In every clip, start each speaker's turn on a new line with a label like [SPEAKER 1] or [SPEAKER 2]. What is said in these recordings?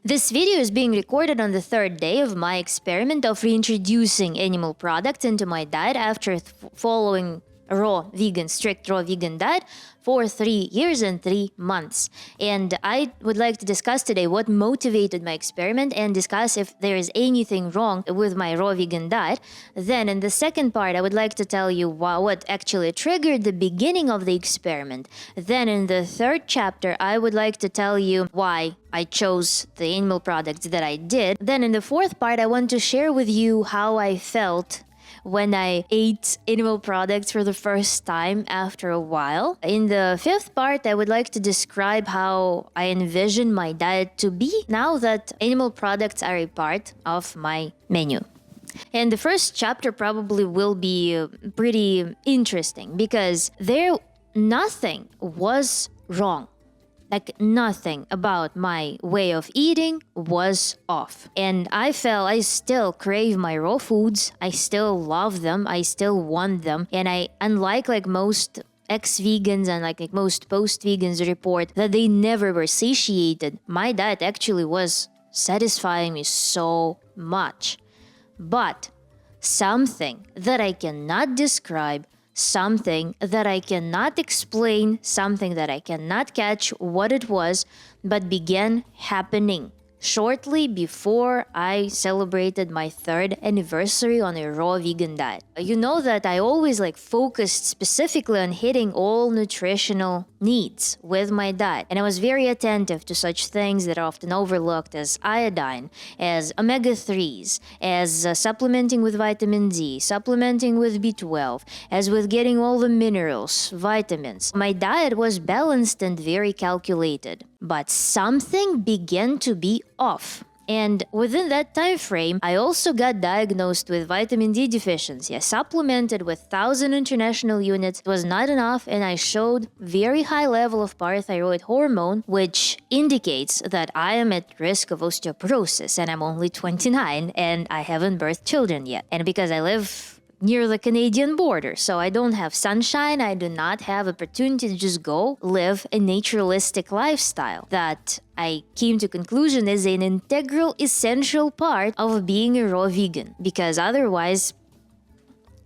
[SPEAKER 1] This video is being recorded on the third day of my experiment of reintroducing animal products into my diet after following a strict raw vegan diet for 3 years and 3 months. And I would like to discuss today what motivated my experiment and discuss if there is anything wrong with my raw vegan diet. Then in the second part, I would like to tell you what actually triggered the beginning of the experiment. Then in the third chapter, I would like to tell you why I chose the animal products that I did. Then in the fourth part, I want to share with you how I felt when I ate animal products for the first time after a while. In the fifth part, I would like to describe how I envision my diet to be now that animal products are a part of my menu. And the first chapter probably will be pretty interesting because nothing was wrong. Like nothing about my way of eating was off. And I still crave my raw foods. I still love them. I still want them. And unlike most ex-vegans and like most post-vegans report that they never were satiated, my diet actually was satisfying me so much. But something that I cannot describe, something that I cannot explain, something that I cannot catch what it was, but began happening shortly before I celebrated my 3rd anniversary on a raw vegan diet. You know that I always focused specifically on hitting all nutritional needs with my diet. And I was very attentive to such things that are often overlooked as iodine, as omega-3s, as supplementing with vitamin D, supplementing with B12, as with getting all the minerals, vitamins. My diet was balanced and very calculated. But something began to be off. And within that time frame, I also got diagnosed with vitamin D deficiency. I supplemented with 1,000 international units. It was not enough, and I showed very high level of parathyroid hormone, which indicates that I am at risk of osteoporosis, and I'm only 29, and I haven't birthed children yet. And because I live near the Canadian border, so I don't have sunshine, I do not have opportunity to just go live a naturalistic lifestyle that I came to conclusion is an integral, essential part of being a raw vegan, because otherwise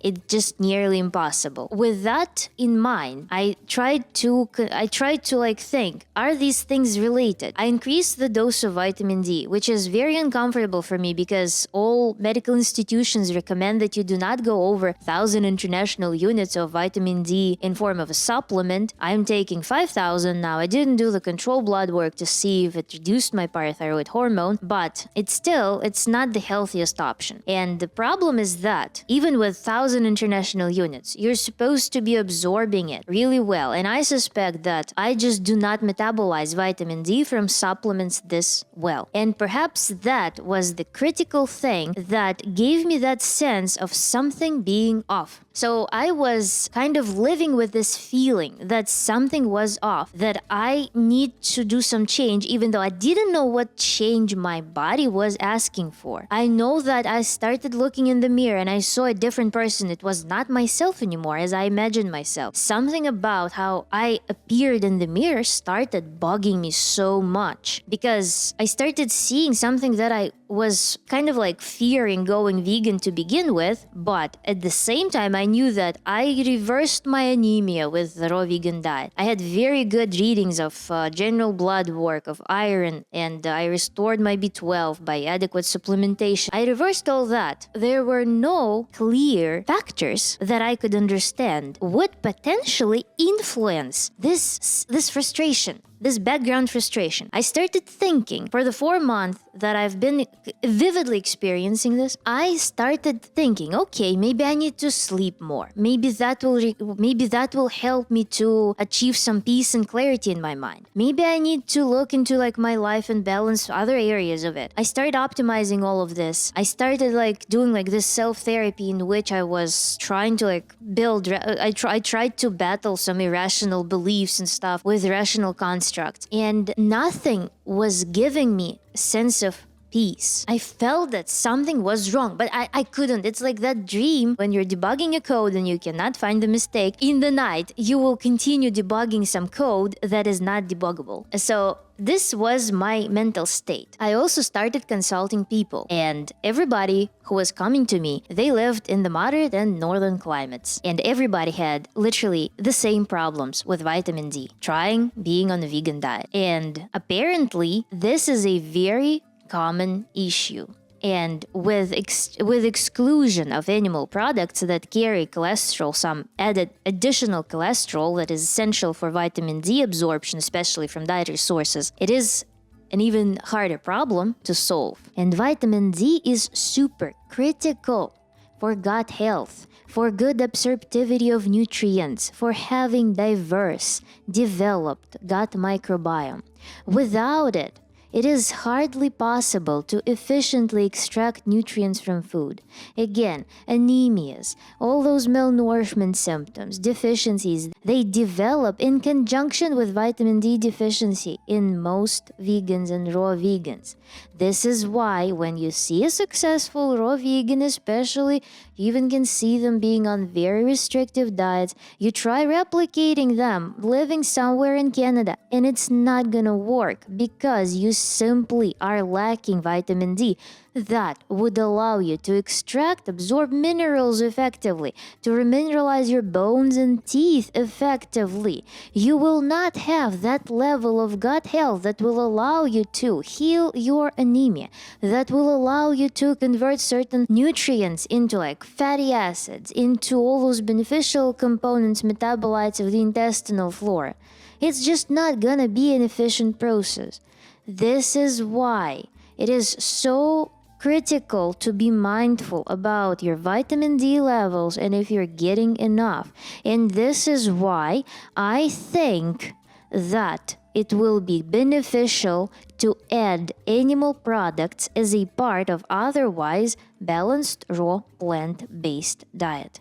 [SPEAKER 1] it's just nearly impossible. With that in mind, I tried to think, are these things related? I increased the dose of vitamin D, which is very uncomfortable for me because all medical institutions recommend that you do not go over 1,000 international units of vitamin D in form of a supplement. I'm taking 5,000 now. I didn't do the control blood work to see if it reduced my parathyroid hormone, but it's not the healthiest option. And the problem is that even with 1,000 international units, you're supposed to be absorbing it really well. And I suspect that I just do not metabolize vitamin D from supplements this well. And perhaps that was the critical thing that gave me that sense of something being off. So I was kind of living with this feeling that something was off, that I need to do some change, even though I didn't know what change my body was asking for. I know that I started looking in the mirror and I saw a different person. It was not myself anymore as I imagined myself. Something about how I appeared in the mirror started bugging me so much because I started seeing something that I was kind of fearing going vegan to begin with, but at the same time I knew that I reversed my anemia with the raw vegan diet. I had very good readings of general blood work, of iron, and I restored my B12 by adequate supplementation. I reversed all that. There were no clear factors that I could understand would potentially influence this frustration. This background frustration. I started thinking for the 4 months that I've been vividly experiencing this, I started thinking, okay, maybe I need to sleep more. Maybe that will help me to achieve some peace and clarity in my mind. Maybe I need to look into my life and balance other areas of it. I started optimizing all of this. I started doing this self-therapy in which I was trying to build. I tried to battle some irrational beliefs and stuff with rational concepts. And nothing was giving me a sense of peace. I felt that something was wrong, but I couldn't. It's like that dream when you're debugging a code and you cannot find the mistake. In the night, you will continue debugging some code that is not debuggable. So this was my mental state. I also started consulting people, and everybody who was coming to me, they lived in the moderate and northern climates, and everybody had literally the same problems with vitamin D, trying being on a vegan diet. And apparently, this is a very common issue. And with exclusion of animal products that carry cholesterol, some added additional cholesterol that is essential for vitamin D absorption, especially from dietary sources, it is an even harder problem to solve. And vitamin D is super critical for gut health, for good absorptivity of nutrients, for having diverse, developed gut microbiome. Without it, it is hardly possible to efficiently extract nutrients from food. Again, anemias, all those malnourishment symptoms, deficiencies, they develop in conjunction with vitamin D deficiency in most vegans and raw vegans. This is why when you see a successful raw vegan especially, you even can see them being on very restrictive diets, you try replicating them living somewhere in Canada, and it's not gonna work because you simply are lacking vitamin D that would allow you to extract, absorb minerals effectively, to remineralize your bones and teeth effectively. You will not have that level of gut health that will allow you to heal your anemia, that will allow you to convert certain nutrients into like fatty acids, into all those beneficial components, metabolites of the intestinal flora. It's just not gonna be an efficient process. This is why it is so critical to be mindful about your vitamin D levels and if you're getting enough. And this is why I think that it will be beneficial to add animal products as a part of otherwise balanced raw plant-based diet.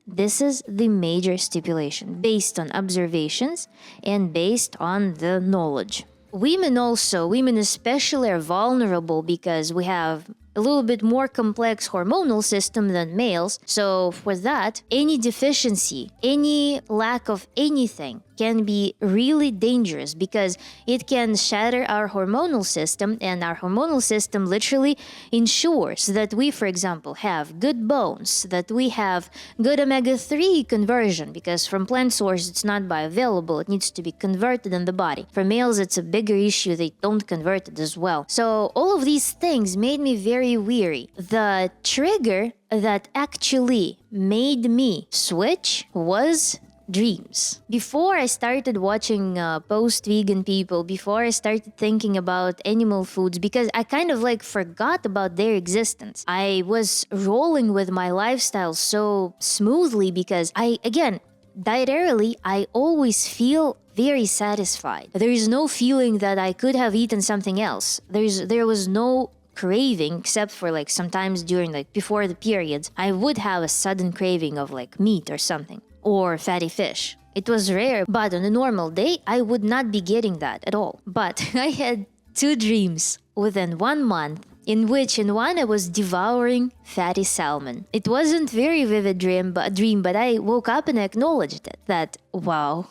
[SPEAKER 1] This is the major stipulation based on observations and based on the knowledge. Women especially are vulnerable because we have a little bit more complex hormonal system than males. So for that, any deficiency, any lack of anything can be really dangerous because it can shatter our hormonal system, and our hormonal system literally ensures that we, for example, have good bones, that we have good omega-3 conversion, because from plant source it's not bioavailable, it needs to be converted in the body. For males it's a bigger issue, they don't convert it as well. So all of these things made me very weary. The trigger that actually made me switch was dreams. Before I started watching post-vegan people, before I started thinking about animal foods, because I kind of like forgot about their existence. I was rolling with my lifestyle so smoothly because dietarily, I always feel very satisfied. There is no feeling that I could have eaten something else. There was no craving, except for like sometimes during like before the periods, I would have a sudden craving of like meat or something, or fatty fish. It was rare, but on a normal day, I would not be getting that at all. But I had 2 dreams within 1 month, in which in one I was devouring fatty salmon. It wasn't very vivid dream, but I woke up and acknowledged it, that wow,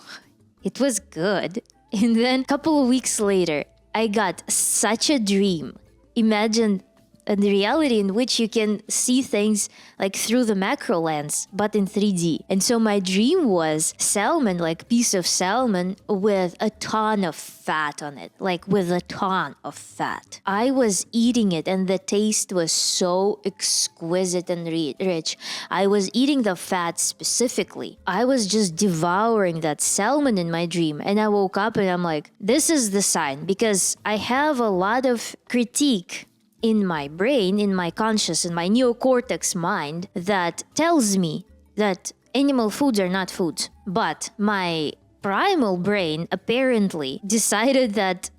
[SPEAKER 1] it was good. And then a couple of weeks later, I got such a dream. Imagine a reality in which you can see things like through the macro lens, but in 3D. And so my dream was salmon, like piece of salmon with a ton of fat on it, like with a ton of fat. I was eating it and the taste was so exquisite and rich. I was eating the fat specifically. I was just devouring that salmon in my dream, and I woke up and I'm like, this is the sign, because I have a lot of critique in my brain, in my conscious, in my neocortex mind that tells me that animal foods are not foods. But my primal brain apparently decided that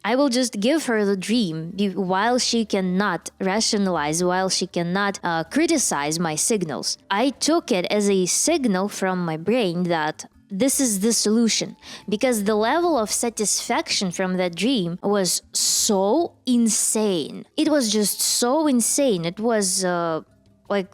[SPEAKER 1] I will just give her the dream while she cannot rationalize, while she cannot criticize my signals. I took it as a signal from my brain that this is the solution, because the level of satisfaction from that dream was so insane. It was just so insane. It was like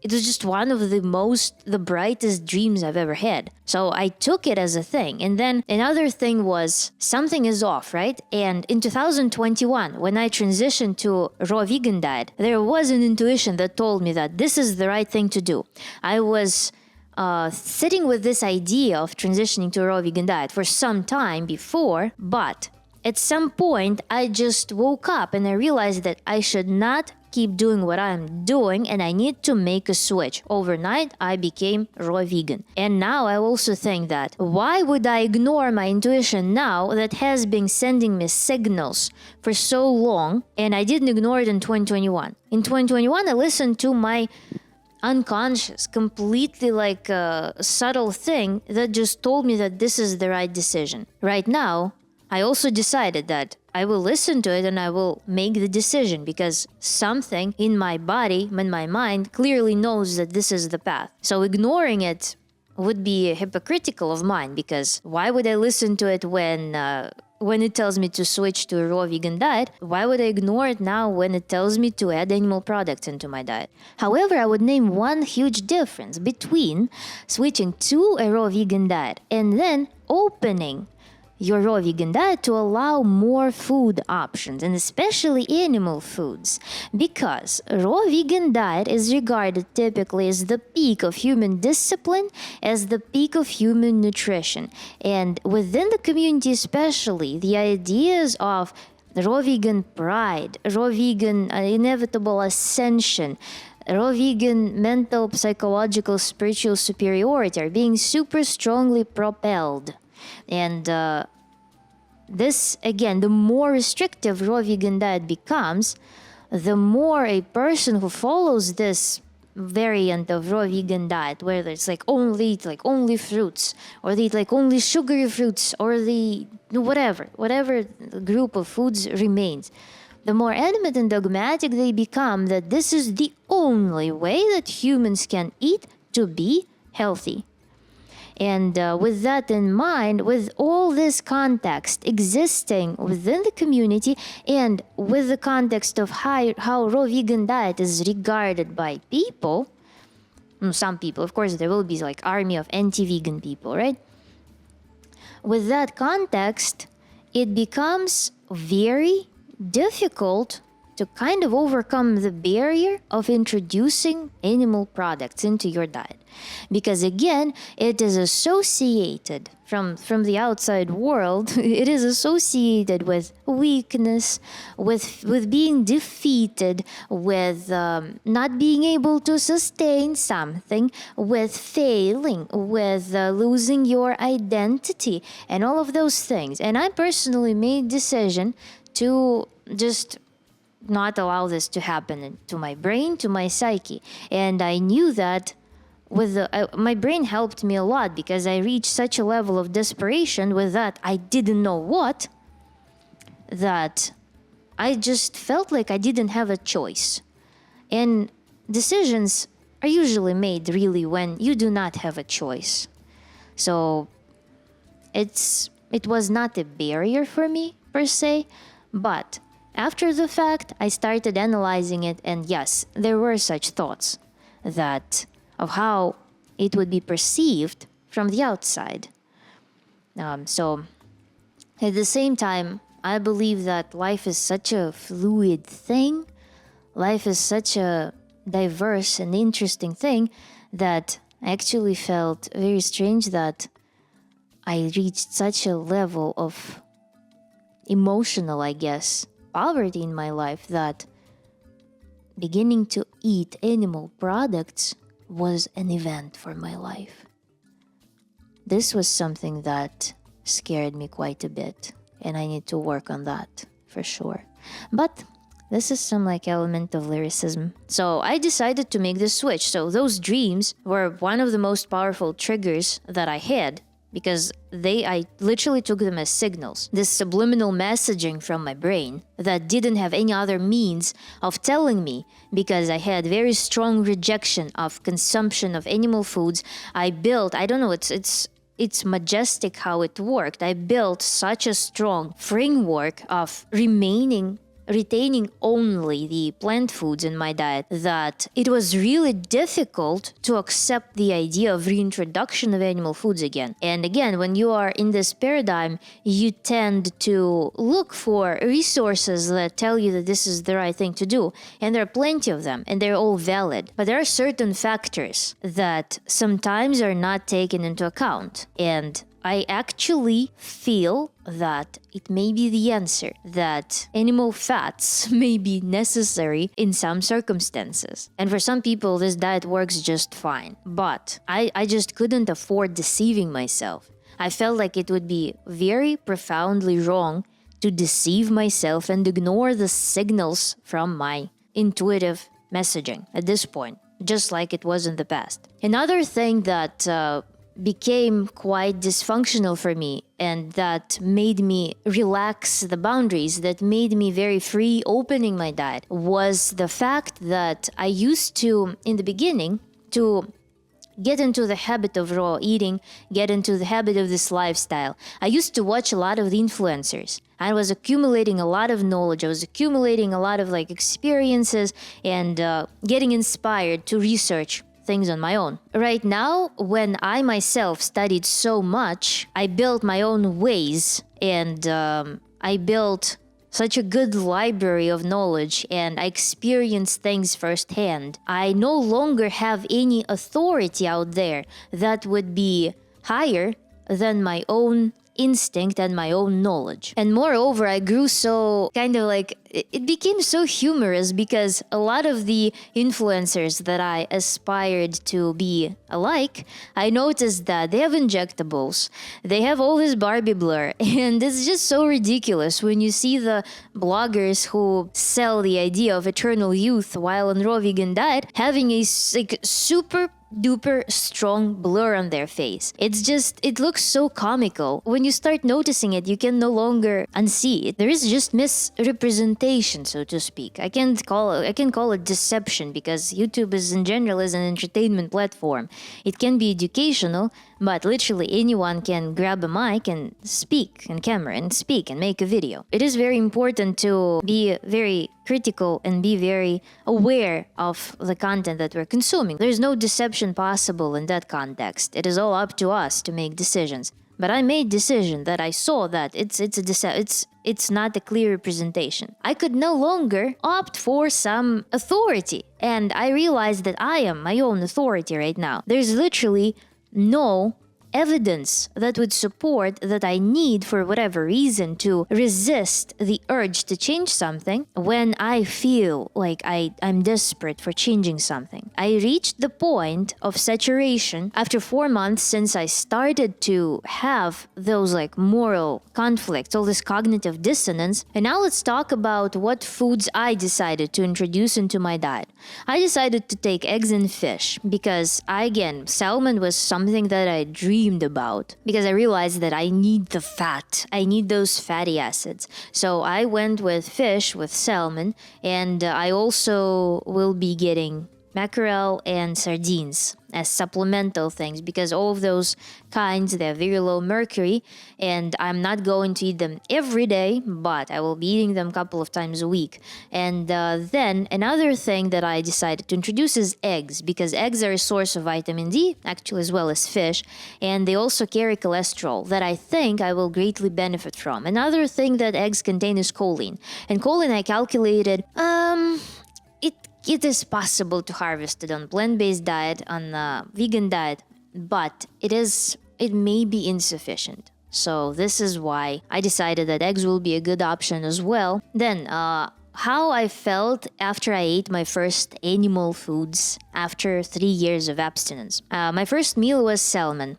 [SPEAKER 1] it was just one of the brightest dreams I've ever had. So I took it as a thing. And then another thing was something is off, right? And in 2021, when I transitioned to raw vegan diet, there was an intuition that told me that this is the right thing to do. I was sitting with this idea of transitioning to a raw vegan diet for some time before, but at some point I just woke up and I realized that I should not keep doing what I'm doing and I need to make a switch. Overnight, I became raw vegan. And now I also think that why would I ignore my intuition now that has been sending me signals for so long, and I didn't ignore it in 2021. In 2021, I listened to my unconscious, completely like a subtle thing that just told me that this is the right decision. Right now, I also decided that I will listen to it and I will make the decision because something in my body, in my mind, clearly knows that this is the path. So ignoring it would be hypocritical of mine, because why would I listen to it when it tells me to switch to a raw vegan diet? Why would I ignore it now when it tells me to add animal products into my diet? However, I would name one huge difference between switching to a raw vegan diet and then opening your raw vegan diet to allow more food options, and especially animal foods, because raw vegan diet is regarded typically as the peak of human discipline, as the peak of human nutrition. And within the community especially, the ideas of raw vegan pride, raw vegan inevitable ascension, raw vegan mental, psychological, spiritual superiority are being super strongly propelled. And this, again, the more restrictive raw vegan diet becomes, the more a person who follows this variant of raw vegan diet, where it's like only fruits, or they eat like only sugary fruits, or the whatever group of foods remains, the more adamant and dogmatic they become that this is the only way that humans can eat to be healthy. And with that in mind, with all this context existing within the community, and with the context of how raw vegan diet is regarded by people, some people, of course, there will be like army of anti-vegan people, right? With that context, it becomes very difficult to kind of overcome the barrier of introducing animal products into your diet. Because again, it is associated from the outside world, it is associated with weakness, with being defeated, with not being able to sustain something, with failing, with losing your identity, and all of those things. And I personally made a decision to just not allow this to happen to my brain, to my psyche. And I knew that my brain helped me a lot, because I reached such a level of desperation with that I didn't know what, that I just felt like I didn't have a choice. And decisions are usually made really when you do not have a choice. So it was not a barrier for me per se, but after the fact, I started analyzing it, and yes, there were such thoughts of how it would be perceived from the outside. So at the same time, I believe that life is such a fluid thing. Life is such a diverse and interesting thing that I actually felt very strange that I reached such a level of emotional, I guess, poverty in my life, that beginning to eat animal products was an event for my life. This was something that scared me quite a bit, and I need to work on that for sure. But this is some like element of lyricism. So I decided to make this switch. So those dreams were one of the most powerful triggers that I had, because I literally took them as signals. This subliminal messaging from my brain that didn't have any other means of telling me, because I had very strong rejection of consumption of animal foods. I don't know, it's majestic how it worked. I built such a strong framework of remaining retaining only the plant foods in my diet that it was really difficult to accept the idea of reintroduction of animal foods again. And again, when you are in this paradigm, you tend to look for resources that tell you that this is the right thing to do. And there are plenty of them, and they're all valid. But there are certain factors that sometimes are not taken into account. And I actually feel that it may be the answer, that animal fats may be necessary in some circumstances. And for some people, this diet works just fine. But I just couldn't afford deceiving myself. I felt like it would be very profoundly wrong to deceive myself and ignore the signals from my intuitive messaging at this point, just like it was in the past. Another thing that became quite dysfunctional for me and that made me relax the boundaries, that made me very free opening my diet, was the fact that I used to, in the beginning, to get into the habit of raw eating, get into the habit of this lifestyle. I used to watch a lot of the influencers. I was accumulating a lot of knowledge. I was accumulating a lot of experiences and getting inspired to research things on my own. Right now, when I myself studied so much, I built my own ways and I built such a good library of knowledge and I experienced things firsthand. I no longer have any authority out there that would be higher than my own instinct and my own knowledge. And moreover, I grew so it became so humorous because a lot of the influencers that I aspired to be alike, I noticed that they have injectables, they have all this Barbie blur, and it's just so ridiculous when you see the bloggers who sell the idea of eternal youth while on raw vegan diet having a super duper strong blur on their face. It looks so comical. When you start noticing it, you can no longer unsee it. There is just misrepresentation, so to speak. I can call it deception because YouTube is in general is an entertainment platform. It can be educational, but literally anyone can grab a mic and speak on camera and speak and make a video. It is very important to be very critical and be very aware of the content that we're consuming. There's no deception possible in that context. It is all up to us to make decisions. But I made decision that I saw that it's not a clear representation. I could no longer opt for some authority, and I realized that I am my own authority right now. There's literally no evidence that would support that I need, for whatever reason, to resist the urge to change something when I feel like I'm desperate for changing something. I reached the point of saturation after 4 months since I started to have those moral conflicts, all this cognitive dissonance. And now let's talk about what foods I decided to introduce into my diet. I decided to take eggs and fish because salmon was something that I dreamed about because I realized that I need the fat. I need those fatty acids. So I went with fish, with salmon, and I also will be getting mackerel and sardines as supplemental things because all of those kinds, they have very low mercury and I'm not going to eat them every day, but I will be eating them a couple of times a week. And then another thing that I decided to introduce is eggs because eggs are a source of vitamin D, actually, as well as fish, and they also carry cholesterol that I think I will greatly benefit from. Another thing that eggs contain is choline, and choline I calculated it is possible to harvest it on plant-based diet, on a vegan diet, but it may be insufficient. So this is why I decided that eggs will be a good option as well. Then, how I felt after I ate my first animal foods after 3 years of abstinence. My first meal was salmon.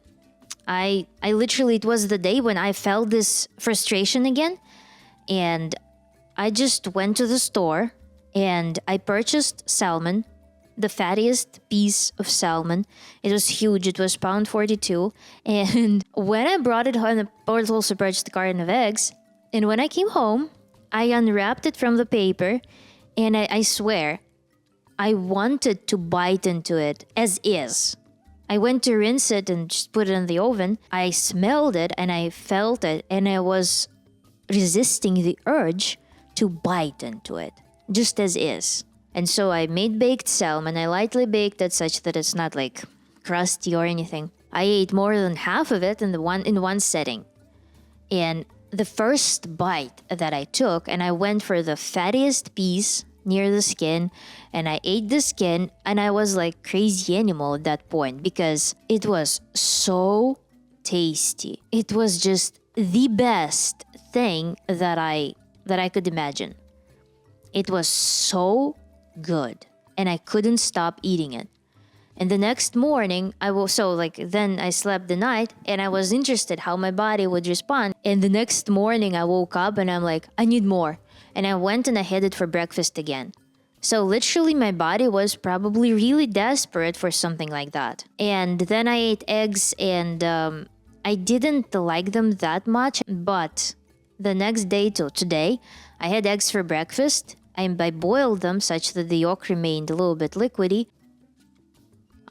[SPEAKER 1] I literally, it was the day when I felt this frustration again, and I just went to the store and I purchased salmon, the fattiest piece of salmon. It was huge. It was pound 42. And when I brought it home, I also purchased a carton of eggs. And when I came home, I unwrapped it from the paper, and I swear, I wanted to bite into it as is. I went to rinse it and just put it in the oven. I smelled it and I felt it, and I was resisting the urge to bite into it, just as is. And so I made baked salmon. I lightly baked it such that it's not like crusty or anything. I ate more than half of it in one sitting. And the first bite that I took, and I went for the fattiest piece near the skin, and I ate the skin, and I was like crazy animal at that point because it was so tasty. It was just the best thing that I could imagine. It was so good, and I couldn't stop eating it. And the next morning, then I slept the night, and I was interested how my body would respond. And the next morning, I woke up and I'm like, I need more. And I went and I headed for breakfast again. So literally, my body was probably really desperate for something like that. And then I ate eggs, and I didn't like them that much. But the next day till today, I had eggs for breakfast. I boiled them such that the yolk remained a little bit liquidy.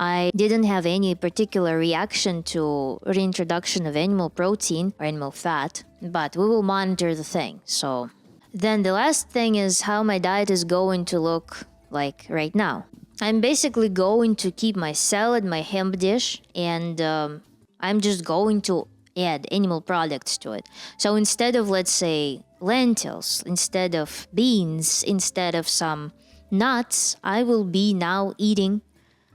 [SPEAKER 1] I didn't have any particular reaction to reintroduction of animal protein or animal fat, but we will monitor the thing. So then the last thing is how my diet is going to look like right now. I'm basically going to keep my salad, my hemp dish, and I'm just going to add animal products to it. So instead of, let's say, lentils, instead of beans, instead of some nuts, I will be now eating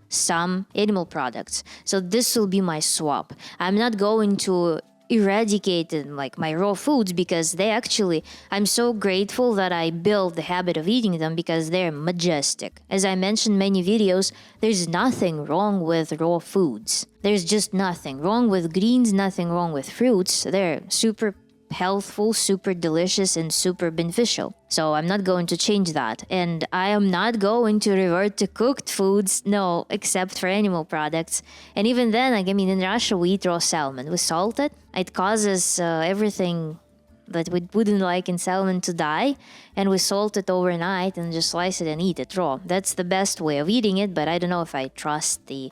[SPEAKER 1] some animal products. So this will be my swap. I'm not going to eradicate like my raw foods because I'm so grateful that I built the habit of eating them because they're majestic. As I mentioned in many videos, there's nothing wrong with raw foods. There's just nothing wrong with greens, nothing wrong with fruits. They're super healthful, super delicious, and super beneficial. So I'm not going to change that. And I am not going to revert to cooked foods, no, except for animal products. And even then, in Russia, we eat raw salmon. We salt it. It causes everything that we wouldn't like in salmon to die. And we salt it overnight and just slice it and eat it raw. That's the best way of eating it, but I don't know if I trust the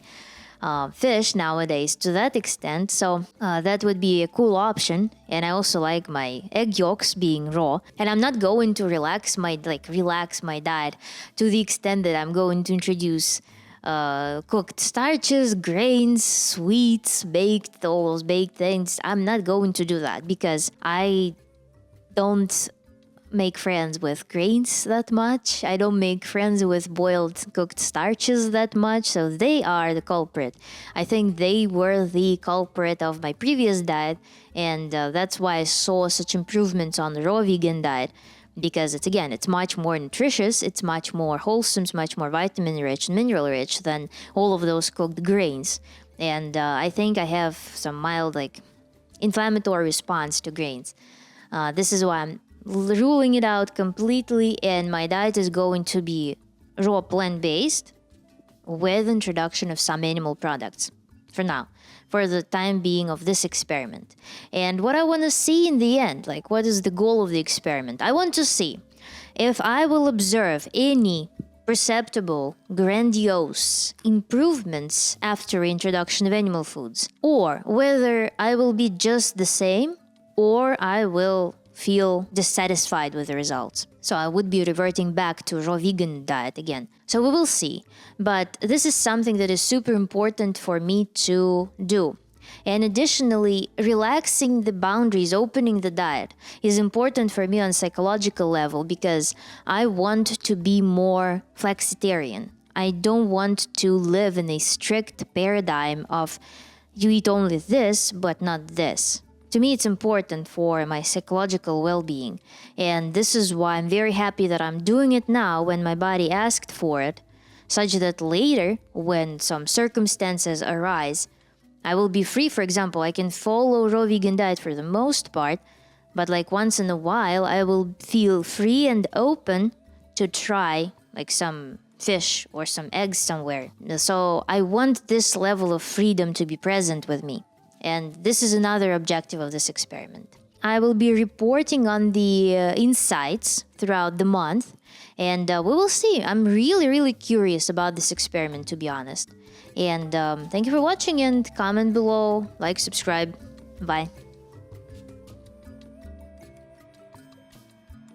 [SPEAKER 1] fish nowadays to that extent. So that would be a cool option. And I also like my egg yolks being raw. And I'm not going to relax my diet to the extent that I'm going to introduce cooked starches, grains, sweets, baked, all those baked things. I'm not going to do that because I don't make friends with grains that much. I don't make friends with boiled cooked starches that much, so they are the culprit. I think they were the culprit of my previous diet, and that's why I saw such improvements on the raw vegan diet, because it's much more nutritious, it's much more wholesome, it's much more vitamin rich and mineral rich than all of those cooked grains. And I think I have some mild inflammatory response to grains. This is why I'm ruling it out completely, and my diet is going to be raw plant-based with introduction of some animal products for now, for the time being of this experiment. And what I want to see in the end, what is the goal of the experiment? I want to see if I will observe any perceptible, grandiose improvements after introduction of animal foods, or whether I will be just the same or I will feel dissatisfied with the results. So I would be reverting back to raw vegan diet again. So we will see. But this is something that is super important for me to do. And additionally, relaxing the boundaries, opening the diet is important for me on psychological level because I want to be more flexitarian. I don't want to live in a strict paradigm of you eat only this, but not this. To me, it's important for my psychological well-being. And this is why I'm very happy that I'm doing it now when my body asked for it, such that later, when some circumstances arise, I will be free. For example, I can follow raw vegan diet for the most part, but once in a while, I will feel free and open to try some fish or some eggs somewhere. So I want this level of freedom to be present with me. And this is another objective of this experiment. I will be reporting on the insights throughout the month, and we will see. I'm really, really curious about this experiment, to be honest. And thank you for watching, and comment below, subscribe. Bye.